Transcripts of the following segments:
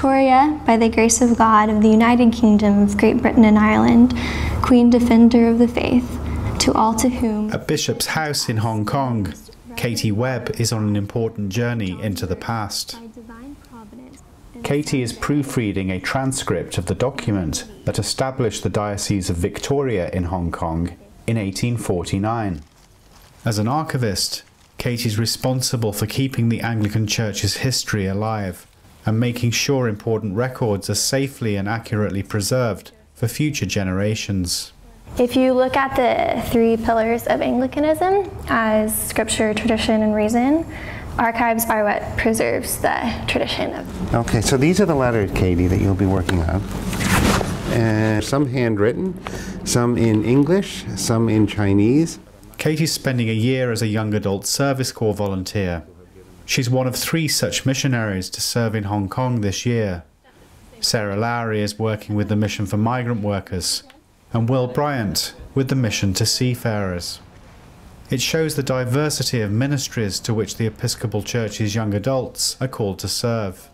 Victoria, by the grace of God, of the United Kingdom of Great Britain and Ireland, Queen Defender of the Faith, to all to whom... At Bishop's House in Hong Kong, Katie Webb is on an important journey into the past. Katie is proofreading a transcript of the document that established the Diocese of Victoria in Hong Kong in 1849. As an archivist, Katie is responsible for keeping the Anglican Church's history alive and making sure important records are safely and accurately preserved for future generations. If you look at the three pillars of Anglicanism as scripture, tradition, and reason, archives are what preserves the tradition of. Okay, so these are the letters, Katie, that you'll be working on. Some handwritten, some in English, some in Chinese. Katie's spending a year as a young adult service corps volunteer. She's one of 3 such missionaries to serve in Hong Kong this year. Sarah Lowry is working with the Mission for Migrant Workers, and Will Bryant with the Mission to Seafarers. It shows the diversity of ministries to which the Episcopal Church's young adults are called to serve.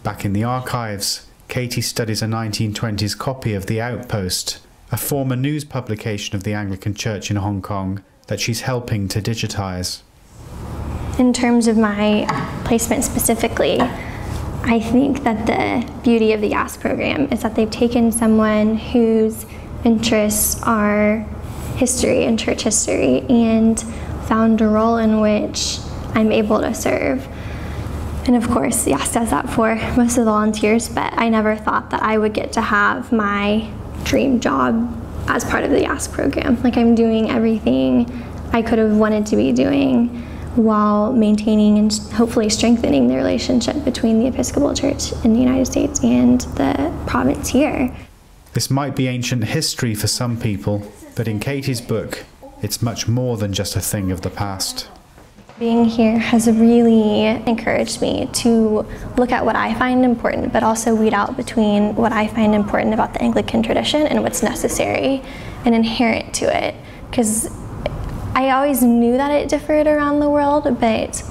Back in the archives, Katie studies a 1920s copy of the Outpost, a former news publication of the Anglican Church in Hong Kong that she's helping to digitize. In terms of my placement specifically, I think that the beauty of the YAS program is that they've taken someone whose interests are history and church history and found a role in which I'm able to serve. And of course, YAS does that for most of the volunteers, but I never thought that I would get to have my dream job as part of the YAS program. Like, I'm doing everything I could have wanted to be doing while maintaining and hopefully strengthening the relationship between the Episcopal Church in the United States and the province here. This might be ancient history for some people, but in Katie's book, it's much more than just a thing of the past. Being here has really encouraged me to look at what I find important, but also weed out between what I find important about the Anglican tradition and what's necessary and inherent to it. Because I always knew that it differed around the world, but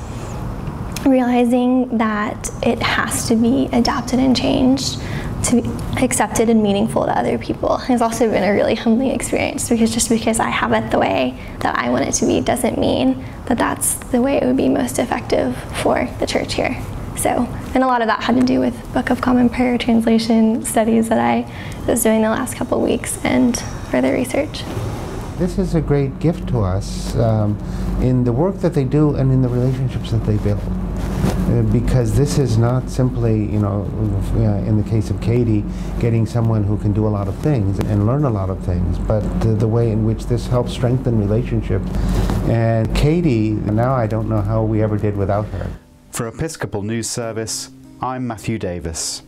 realizing that it has to be adapted and changed to be accepted and meaningful to other people has also been a really humbling experience, because just because I have it the way that I want it to be doesn't mean that that's the way it would be most effective for the church here. So, and a lot of that had to do with Book of Common Prayer translation studies that I was doing the last couple of weeks and further research. This is a great gift to us in the work that they do and in the relationships that they build. Because this is not simply, you know, in the case of Katie, getting someone who can do a lot of things and learn a lot of things, but the way in which this helps strengthen relationships. And Katie, now I don't know how we ever did without her. For Episcopal News Service, I'm Matthew Davies.